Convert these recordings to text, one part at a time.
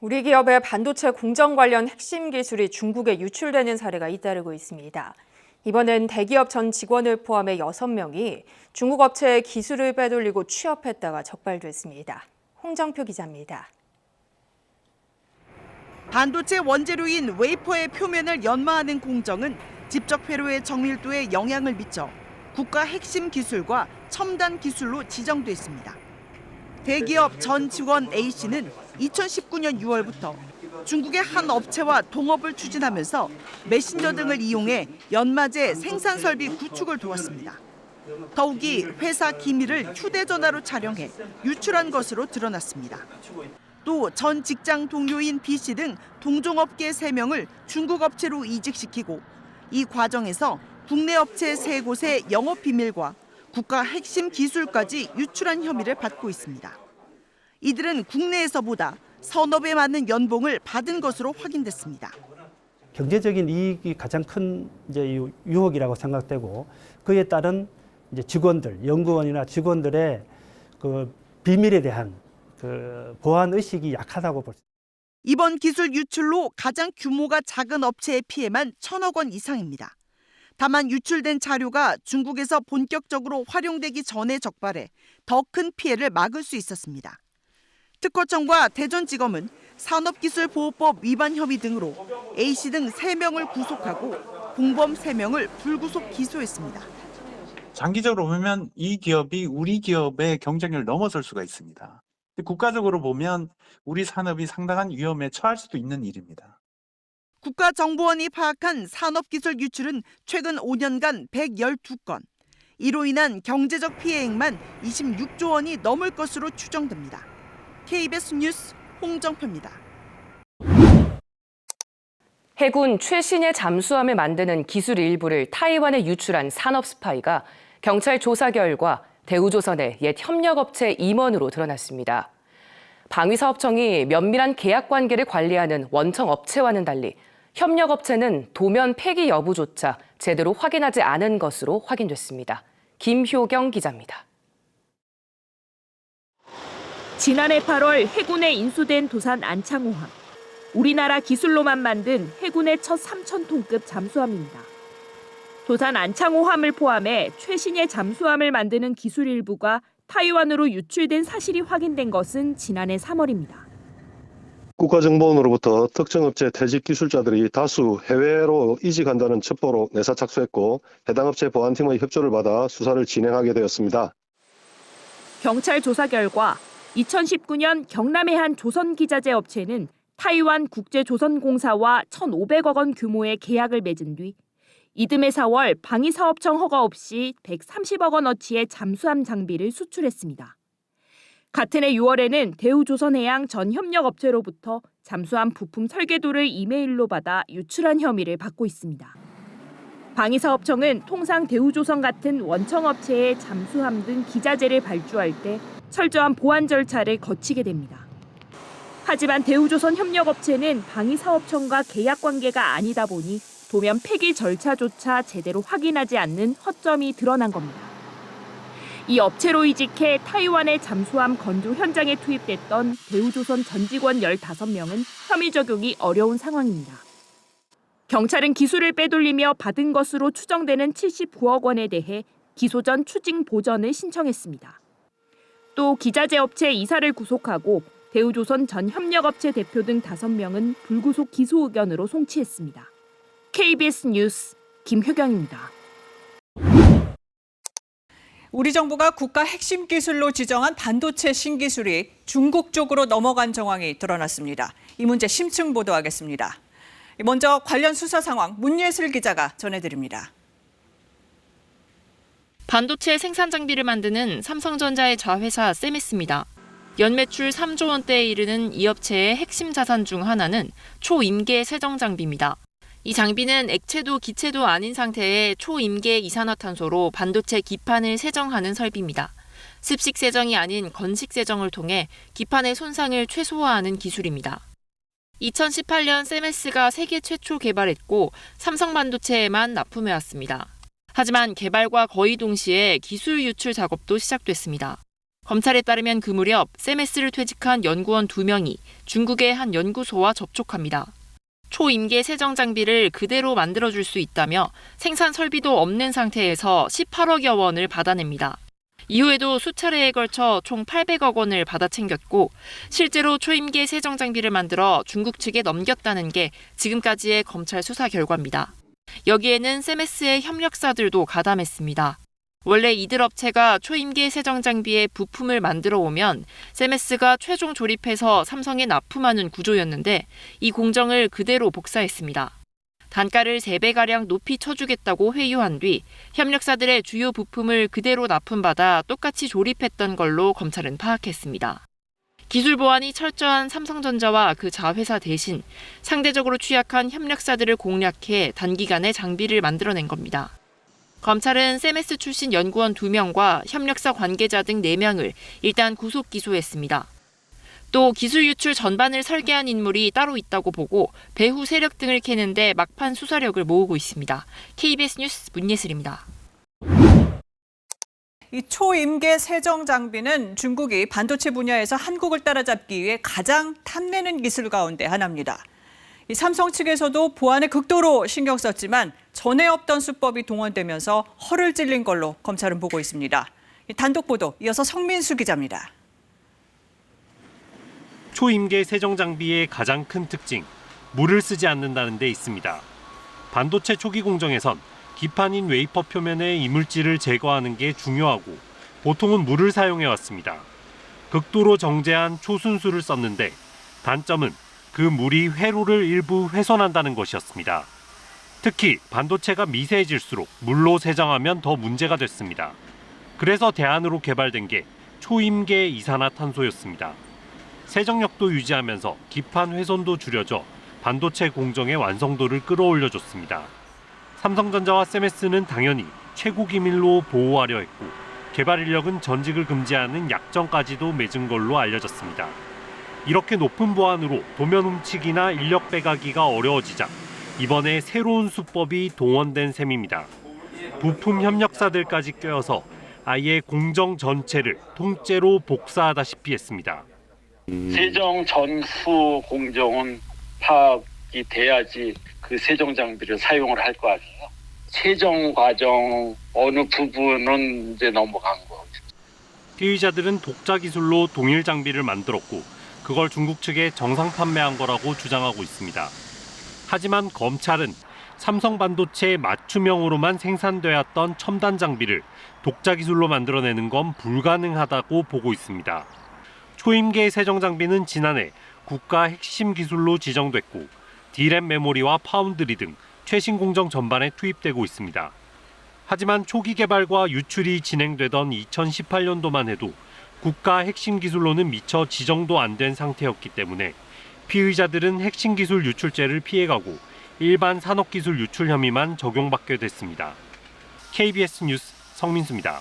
우리 기업의 반도체 공정 관련 핵심 기술이 중국에 유출되는 사례가 잇따르고 있습니다. 이번엔 대기업 전 직원을 포함해 6명이 중국 업체의 기술을 빼돌리고 취업했다가 적발됐습니다. 홍정표 기자입니다. 반도체 원재료인 웨이퍼의 표면을 연마하는 공정은 집적 회로의 정밀도에 영향을 미쳐 국가 핵심 기술과 첨단 기술로 지정됐습니다. 대기업 전 직원 A씨는 2019년 6월부터 중국의 한 업체와 동업을 추진하면서 메신저 등을 이용해 연마제 생산 설비 구축을 도왔습니다. 더욱이 회사 기밀을 휴대전화로 촬영해 유출한 것으로 드러났습니다. 또 전 직장 동료인 B씨 등 동종업계 3명을 중국 업체로 이직시키고 이 과정에서 국내 업체 3곳의 영업 비밀과 국가 핵심 기술까지 유출한 혐의를 받고 있습니다. 이들은 국내에서보다 선업에 맞는 연봉을 받은 것으로 확인됐습니다. 경제적인 이익이 가장 큰 유혹이라고 생각되고 그에 따른 직원들, 연구원이나 직원들의 그 비밀에 대한 그 보안 의식이 약하다고 볼 수 있습니다. 이번 기술 유출로 가장 규모가 작은 업체의 피해만 1,000억 원 이상입니다. 다만 유출된 자료가 중국에서 본격적으로 활용되기 전에 적발해 더 큰 피해를 막을 수 있었습니다. 특허청과 대전지검은 산업기술보호법 위반 혐의 등으로 A씨 등 3명을 구속하고 공범 3명을 불구속 기소했습니다. 장기적으로 보면 이 기업이 우리 기업의 경쟁력을 넘어설 수가 있습니다. 국가적으로 보면 우리 산업이 상당한 위험에 처할 수도 있는 일입니다. 국가정보원이 파악한 산업기술 유출은 최근 5년간 112건. 이로 인한 경제적 피해액만 26조 원이 넘을 것으로 추정됩니다. KBS 뉴스 홍정표입니다. 해군 최신의 잠수함을 만드는 기술 일부를 타이완에 유출한 산업 스파이가 경찰 조사 결과 대우조선의 옛 협력업체 임원으로 드러났습니다. 방위사업청이 면밀한 계약 관계를 관리하는 원청 업체와는 달리 협력업체는 도면 폐기 여부조차 제대로 확인하지 않은 것으로 확인됐습니다. 김효경 기자입니다. 지난해 8월 해군에 인수된 도산 안창호함. 우리나라 기술로만 만든 해군의 첫 3,000톤급 잠수함입니다. 도산 안창호함을 포함해 최신의 잠수함을 만드는 기술 일부가 타이완으로 유출된 사실이 확인된 것은 지난해 3월입니다. 국가정보원으로부터 특정 업체 퇴직 기술자들이 다수 해외로 이직한다는 첩보로 내사 착수했고 해당 업체 보안팀의 협조를 받아 수사를 진행하게 되었습니다. 경찰 조사 결과 2019년 경남의 한 조선기자재 업체는 타이완 국제조선공사와 1,500억 원 규모의 계약을 맺은 뒤 이듬해 4월 방위사업청 허가 없이 130억 원어치의 잠수함 장비를 수출했습니다. 같은 해 6월에는 대우조선해양 전 협력업체로부터 잠수함 부품 설계도를 이메일로 받아 유출한 혐의를 받고 있습니다. 방위사업청은 통상 대우조선 같은 원청업체의 잠수함 등 기자재를 발주할 때 철저한 보안 절차를 거치게 됩니다. 하지만 대우조선 협력업체는 방위사업청과 계약 관계가 아니다 보니 도면 폐기 절차조차 제대로 확인하지 않는 허점이 드러난 겁니다. 이 업체로 이직해 타이완의 잠수함 건조 현장에 투입됐던 대우조선 전 직원 15명은 혐의 적용이 어려운 상황입니다. 경찰은 기술을 빼돌리며 받은 것으로 추정되는 79억 원에 대해 기소 전 추징 보전을 신청했습니다. 또 기자재 업체 이사를 구속하고 대우조선 전 협력업체 대표 등 5명은 불구속 기소 의견으로 송치했습니다. KBS 뉴스 김효경입니다. 우리 정부가 국가 핵심 기술로 지정한 반도체 신기술이 중국 쪽으로 넘어간 정황이 드러났습니다. 이 문제 심층 보도하겠습니다. 먼저 관련 수사 상황 문예슬 기자가 전해드립니다. 반도체 생산 장비를 만드는 삼성전자의 자회사 세메스입니다. 연매출 3조 원대에 이르는 이 업체의 핵심 자산 중 하나는 초임계 세정 장비입니다. 이 장비는 액체도 기체도 아닌 상태의 초임계 이산화탄소로 반도체 기판을 세정하는 설비입니다. 습식 세정이 아닌 건식 세정을 통해 기판의 손상을 최소화하는 기술입니다. 2018년 세메스가 세계 최초 개발했고 삼성반도체에만 납품해왔습니다. 하지만 개발과 거의 동시에 기술 유출 작업도 시작됐습니다. 검찰에 따르면 그 무렵 세메스를 퇴직한 연구원 2명이 중국의 한 연구소와 접촉합니다. 초임계 세정 장비를 그대로 만들어줄 수 있다며 생산 설비도 없는 상태에서 18억여 원을 받아냅니다. 이후에도 수차례에 걸쳐 총 800억 원을 받아 챙겼고 실제로 초임계 세정 장비를 만들어 중국 측에 넘겼다는 게 지금까지의 검찰 수사 결과입니다. 여기에는 세메스의 협력사들도 가담했습니다. 원래 이들 업체가 초임계 세정 장비의 부품을 만들어 오면 세메스가 최종 조립해서 삼성에 납품하는 구조였는데 이 공정을 그대로 복사했습니다. 단가를 3배가량 높이 쳐주겠다고 회유한 뒤 협력사들의 주요 부품을 그대로 납품받아 똑같이 조립했던 걸로 검찰은 파악했습니다. 기술 보안이 철저한 삼성전자와 그 자회사 대신 상대적으로 취약한 협력사들을 공략해 단기간에 장비를 만들어낸 겁니다. 검찰은 세메스 출신 연구원 2명과 협력사 관계자 등 4명을 일단 구속 기소했습니다. 또 기술 유출 전반을 설계한 인물이 따로 있다고 보고 배후 세력 등을 캐는데 막판 수사력을 모으고 있습니다. KBS 뉴스 문예슬입니다. 이 초임계 세정 장비는 중국이 반도체 분야에서 한국을 따라잡기 위해 가장 탐내는 기술 가운데 하나입니다. 이 삼성 측에서도 보안에 극도로 신경 썼지만 전에 없던 수법이 동원되면서 허를 찔린 걸로 검찰은 보고 있습니다. 단독 보도 이어서 성민수 기자입니다. 초임계 세정 장비의 가장 큰 특징, 물을 쓰지 않는다는 데 있습니다. 반도체 초기 공정에선 기판인 웨이퍼 표면의 이물질을 제거하는 게 중요하고 보통은 물을 사용해왔습니다. 극도로 정제한 초순수를 썼는데 단점은 그 물이 회로를 일부 훼손한다는 것이었습니다. 특히 반도체가 미세해질수록 물로 세정하면 더 문제가 됐습니다. 그래서 대안으로 개발된 게 초임계 이산화탄소였습니다. 세정력도 유지하면서 기판 훼손도 줄여져 반도체 공정의 완성도를 끌어올려줬습니다. 삼성전자와 세메스는 당연히 최고 기밀로 보호하려 했고 개발 인력은 전직을 금지하는 약정까지도 맺은 걸로 알려졌습니다. 이렇게 높은 보안으로 도면 훔치기나 인력 빼가기가 어려워지자 이번에 새로운 수법이 동원된 셈입니다. 부품 협력사들까지 껴서 아예 공정 전체를 통째로 복사하다시피 했습니다. 세정 전후 공정은 파악이 돼야지 그 세정 장비를 사용을 할 거 아니에요. 세정 과정 어느 부분은 이제 넘어간 거죠. 피의자들은 독자 기술로 동일 장비를 만들었고 그걸 중국 측에 정상 판매한 거라고 주장하고 있습니다. 하지만 검찰은 삼성 반도체의 맞춤형으로만 생산되었던 첨단 장비를 독자 기술로 만들어내는 건 불가능하다고 보고 있습니다. 초임계 세정 장비는 지난해 국가 핵심 기술로 지정됐고 D램 메모리와 파운드리 등 최신 공정 전반에 투입되고 있습니다. 하지만 초기 개발과 유출이 진행되던 2018년도만 해도 국가 핵심 기술로는 미처 지정도 안 된 상태였기 때문에 피의자들은 핵심 기술 유출죄를 피해가고 일반 산업기술 유출 혐의만 적용받게 됐습니다. KBS 뉴스 성민수입니다.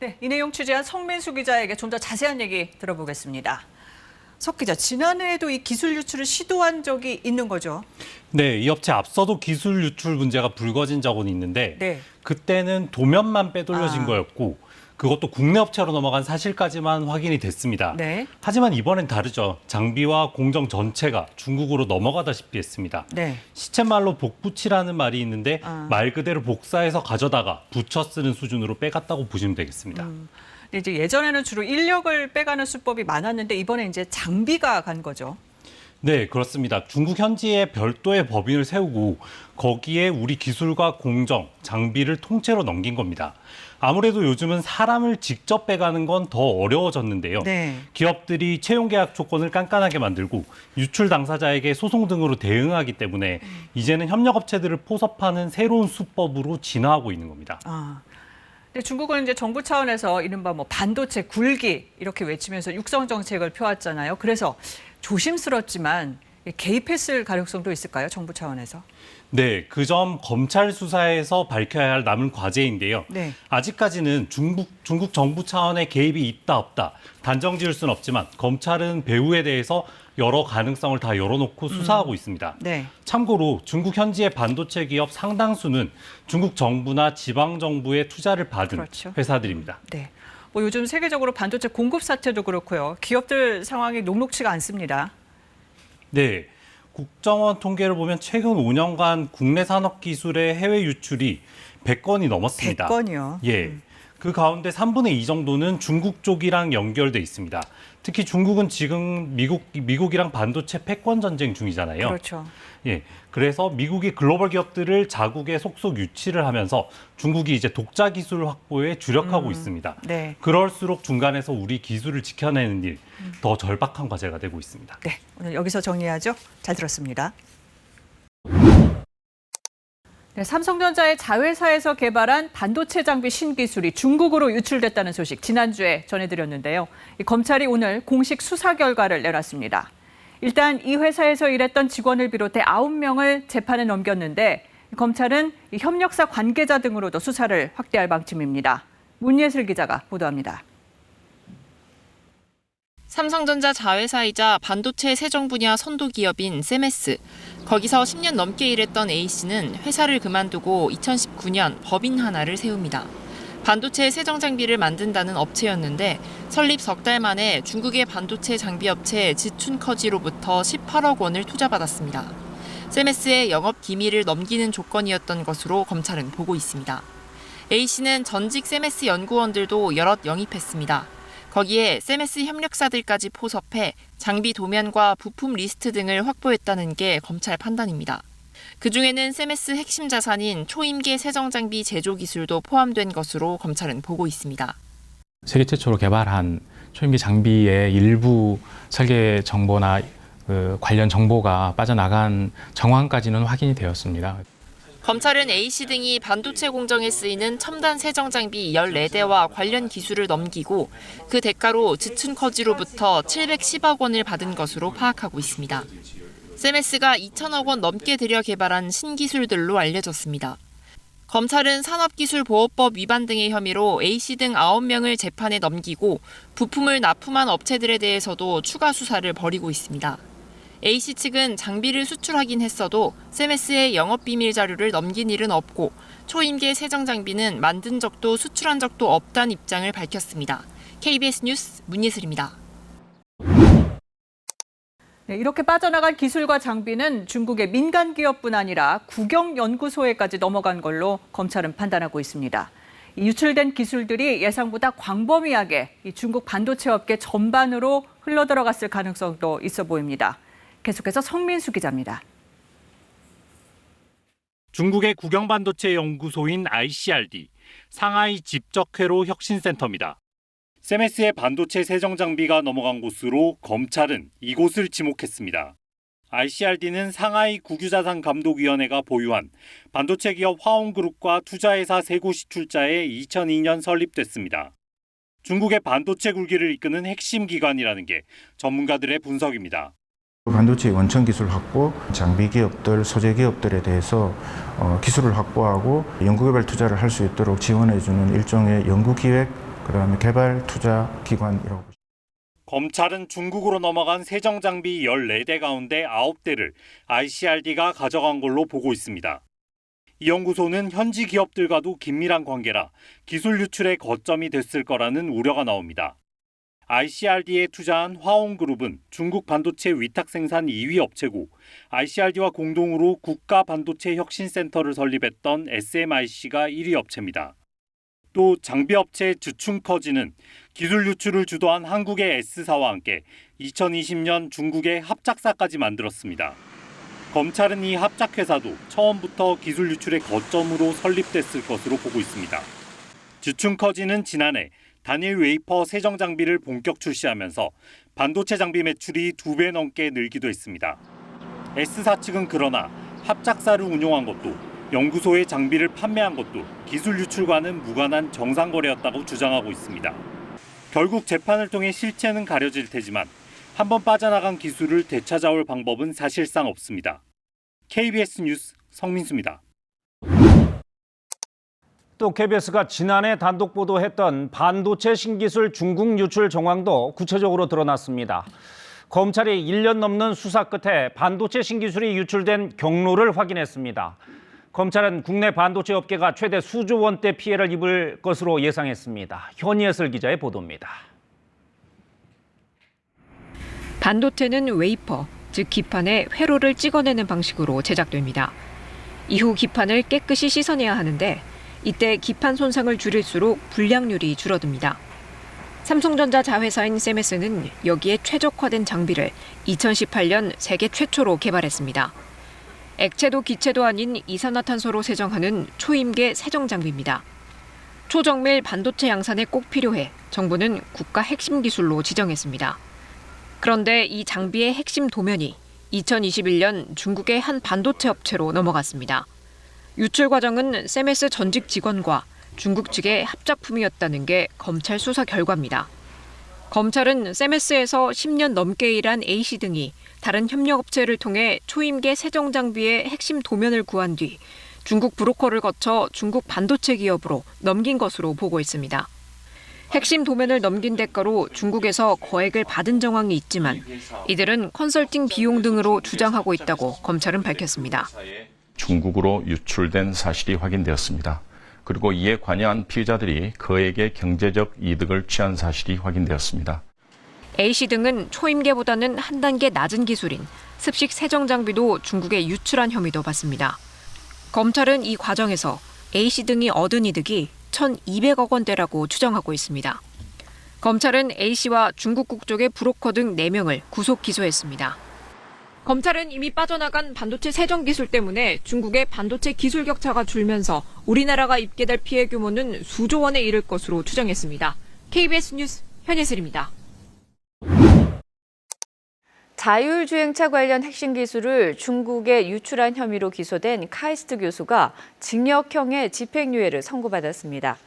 네, 이 내용 취재한 성민수 기자에게 좀 더 자세한 얘기 들어보겠습니다. 석 기자, 지난해에도 이 기술 유출을 시도한 적이 있는 거죠? 네, 이 업체 앞서도 기술 유출 문제가 불거진 적은 있는데 네. 그때는 도면만 빼돌려진 거였고 그것도 국내 업체로 넘어간 사실까지만 확인이 됐습니다. 네. 하지만 이번엔 다르죠. 장비와 공정 전체가 중국으로 넘어가다시피 했습니다. 네. 시쳇말로 복붙이라는 말이 있는데 말 그대로 복사해서 가져다가 붙여 쓰는 수준으로 빼갔다고 보시면 되겠습니다. 근데 이제 예전에는 주로 인력을 빼가는 수법이 많았는데 이번에 이제 장비가 간 거죠. 네, 그렇습니다. 중국 현지에 별도의 법인을 세우고 거기에 우리 기술과 공정, 장비를 통째로 넘긴 겁니다. 아무래도 요즘은 사람을 직접 빼가는 건 더 어려워졌는데요. 네. 기업들이 채용 계약 조건을 깐깐하게 만들고 유출 당사자에게 소송 등으로 대응하기 때문에 이제는 협력업체들을 포섭하는 새로운 수법으로 진화하고 있는 겁니다. 근데 중국은 이제 정부 차원에서 이른바 뭐 반도체 굴기 이렇게 외치면서 육성 정책을 펴왔잖아요. 그래서 조심스럽지만 개입했을 가능성도 있을까요? 정부 차원에서? 네, 그 점 검찰 수사에서 밝혀야 할 남은 과제인데요. 네. 아직까지는 중국 정부 차원의 개입이 있다 없다 단정 지을 수는 없지만 검찰은 배후에 대해서 여러 가능성을 다 열어놓고 수사하고 있습니다. 네. 참고로 중국 현지의 반도체 기업 상당수는 중국 정부나 지방 정부의 투자를 받은 그렇죠. 회사들입니다. 네. 뭐 요즘 세계적으로 반도체 공급 사태도 그렇고요. 기업들 상황이 녹록치가 않습니다. 네. 국정원 통계를 보면 최근 5년간 국내 산업 기술의 해외 유출이 100건이 넘었습니다. 100건이요? 예. 그 가운데 3분의 2 정도는 중국 쪽이랑 연결돼 있습니다. 특히 중국은 지금 미국이랑 반도체 패권 전쟁 중이잖아요. 그렇죠. 예. 그래서 미국이 글로벌 기업들을 자국에 속속 유치를 하면서 중국이 이제 독자 기술 확보에 주력하고 있습니다. 네. 그럴수록 중간에서 우리 기술을 지켜내는 일 더 절박한 과제가 되고 있습니다. 네, 오늘 여기서 정리하죠. 잘 들었습니다. 네, 삼성전자의 자회사에서 개발한 반도체 장비 신기술이 중국으로 유출됐다는 소식 지난주에 전해드렸는데요. 검찰이 오늘 공식 수사 결과를 내놨습니다. 일단 이 회사에서 일했던 직원을 비롯해 9명을 재판에 넘겼는데 검찰은 협력사 관계자 등으로도 수사를 확대할 방침입니다. 문예슬 기자가 보도합니다. 삼성전자 자회사이자 반도체 세정 분야 선도 기업인 세메스. 거기서 10년 넘게 일했던 A씨는 회사를 그만두고 2019년 법인 하나를 세웁니다. 반도체 세정 장비를 만든다는 업체였는데 설립 석 달 만에 중국의 반도체 장비 업체 지춘커지로부터 18억 원을 투자받았습니다. 세메스의 영업 기밀을 넘기는 조건이었던 것으로 검찰은 보고 있습니다. A씨는 전직 세메스 연구원들도 여럿 영입했습니다. 거기에 세메스 협력사들까지 포섭해 장비 도면과 부품 리스트 등을 확보했다는 게 검찰 판단입니다. 그중에는 세메스 핵심 자산인 초임계 세정 장비 제조 기술도 포함된 것으로 검찰은 보고 있습니다. 세계 최초로 개발한 초임계 장비의 일부 설계 정보나 관련 정보가 빠져나간 정황까지는 확인이 되었습니다. 검찰은 A씨 등이 반도체 공정에 쓰이는 첨단 세정 장비 14대와 관련 기술을 넘기고 그 대가로 지춘커지로부터 710억 원을 받은 것으로 파악하고 있습니다. 세메스가 2천억 원 넘게 들여 개발한 신기술들로 알려졌습니다. 검찰은 산업기술보호법 위반 등의 혐의로 A씨 등 9명을 재판에 넘기고 부품을 납품한 업체들에 대해서도 추가 수사를 벌이고 있습니다. A씨 측은 장비를 수출하긴 했어도 세메스의 영업비밀 자료를 넘긴 일은 없고 초임계 세정 장비는 만든 적도 수출한 적도 없다는 입장을 밝혔습니다. KBS 뉴스 문예슬입니다. 네, 이렇게 빠져나간 기술과 장비는 중국의 민간 기업뿐 아니라 국영연구소에까지 넘어간 걸로 검찰은 판단하고 있습니다. 이 유출된 기술들이 예상보다 광범위하게 이 중국 반도체 업계 전반으로 흘러들어갔을 가능성도 있어 보입니다. 계속해서 성민수 기자입니다. 중국의 국영반도체 연구소인 ICRD, 상하이 집적회로 혁신센터입니다. 세메스의 반도체 세정 장비가 넘어간 곳으로 검찰은 이곳을 지목했습니다. ICRD는 상하이 국유자산감독위원회가 보유한 반도체 기업 화홍그룹과 투자회사 3곳이 출자해 2002년 설립됐습니다. 중국의 반도체 굴기를 이끄는 핵심 기관이라는 게 전문가들의 분석입니다. 반도체 원천 기술 확보, 장비 기업들, 소재 기업들에 대해서 기술을 확보하고 연구개발 투자를 할 수 있도록 지원해주는 일종의 연구기획, 그다음에 개발 투자 기관이라고 보시면 됩니다. 검찰은 중국으로 넘어간 세정 장비 14대 가운데 9대를 ICRD가 가져간 걸로 보고 있습니다. 이 연구소는 현지 기업들과도 긴밀한 관계라 기술 유출의 거점이 됐을 거라는 우려가 나옵니다. ICRD에 투자한 화홍그룹은 중국 반도체 위탁 생산 2위 업체고 ICRD와 공동으로 국가 반도체 혁신센터를 설립했던 SMIC가 1위 업체입니다. 또 장비업체 지춘커지는 기술 유출을 주도한 한국의 S사와 함께 2020년 중국의 합작사까지 만들었습니다. 검찰은 이 합작회사도 처음부터 기술 유출의 거점으로 설립됐을 것으로 보고 있습니다. 지춘커지는 지난해 단일 웨이퍼 세정 장비를 본격 출시하면서 반도체 장비 매출이 2배 넘게 늘기도 했습니다. S사 측은 그러나 합작사를 운용한 것도 연구소에 장비를 판매한 것도 기술 유출과는 무관한 정상 거래였다고 주장하고 있습니다. 결국 재판을 통해 실체는 가려질 테지만 한번 빠져나간 기술을 되찾아올 방법은 사실상 없습니다. KBS 뉴스 성민수입니다. 또 KBS가 지난해 단독 보도했던 반도체 신기술 중국 유출 정황도 구체적으로 드러났습니다. 검찰이 1년 넘는 수사 끝에 반도체 신기술이 유출된 경로를 확인했습니다. 검찰은 국내 반도체 업계가 최대 수조 원대 피해를 입을 것으로 예상했습니다. 현예슬 기자의 보도입니다. 반도체는 웨이퍼, 즉 기판에 회로를 찍어내는 방식으로 제작됩니다. 이후 기판을 깨끗이 씻어내야 하는데 이때 기판 손상을 줄일수록 불량률이 줄어듭니다. 삼성전자 자회사인 세메스는 여기에 최적화된 장비를 2018년 세계 최초로 개발했습니다. 액체도 기체도 아닌 이산화탄소로 세정하는 초임계 세정 장비입니다. 초정밀 반도체 양산에 꼭 필요해 정부는 국가 핵심 기술로 지정했습니다. 그런데 이 장비의 핵심 도면이 2021년 중국의 한 반도체 업체로 넘어갔습니다. 유출 과정은 세메스 전직 직원과 중국 측의 합작품이었다는 게 검찰 수사 결과입니다. 검찰은 세메스에서 10년 넘게 일한 A씨 등이 다른 협력업체를 통해 초임계 세정 장비의 핵심 도면을 구한 뒤 중국 브로커를 거쳐 중국 반도체 기업으로 넘긴 것으로 보고 있습니다. 핵심 도면을 넘긴 대가로 중국에서 거액을 받은 정황이 있지만 이들은 컨설팅 비용 등으로 주장하고 있다고 검찰은 밝혔습니다. 중국으로 유출된 사실이 확인되었습니다. 그리고 이에 관여한 피해자들이 거액의 경제적 이득을 취한 사실이 확인되었습니다. A씨 등은 초임계보다는 한 단계 낮은 기술인 습식 세정 장비도 중국에 유출한 혐의도 받습니다. 검찰은 이 과정에서 A씨 등이 얻은 이득이 1,200억 원대라고 추정하고 있습니다. 검찰은 A씨와 중국 국적의 브로커 등 4명을 구속 기소했습니다. 검찰은 이미 빠져나간 반도체 세정 기술 때문에 중국의 반도체 기술 격차가 줄면서 우리나라가 입게 될 피해 규모는 수조 원에 이를 것으로 추정했습니다. KBS 뉴스 현예슬입니다. 자율주행차 관련 핵심 기술을 중국에 유출한 혐의로 기소된 카이스트 교수가 징역형의 집행유예를 선고받았습니다.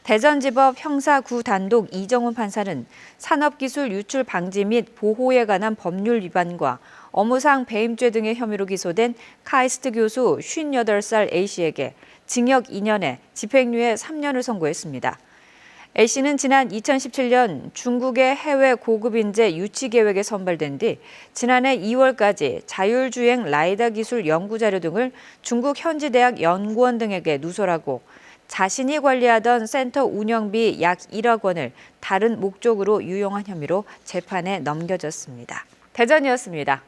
대전지법 형사 9단독 이정훈 판사는 산업기술 유출 방지 및 보호에 관한 법률 위반과 업무상 배임죄 등의 혐의로 기소된 카이스트 교수 58살 A씨에게 징역 2년에 집행유예 3년을 선고했습니다. A씨는 지난 2017년 중국의 해외 고급 인재 유치 계획에 선발된 뒤 지난해 2월까지 자율주행 라이다 기술 연구 자료 등을 중국 현지 대학 연구원 등에게 누설하고 자신이 관리하던 센터 운영비 약 1억 원을 다른 목적으로 유용한 혐의로 재판에 넘겨졌습니다. 대전이었습니다.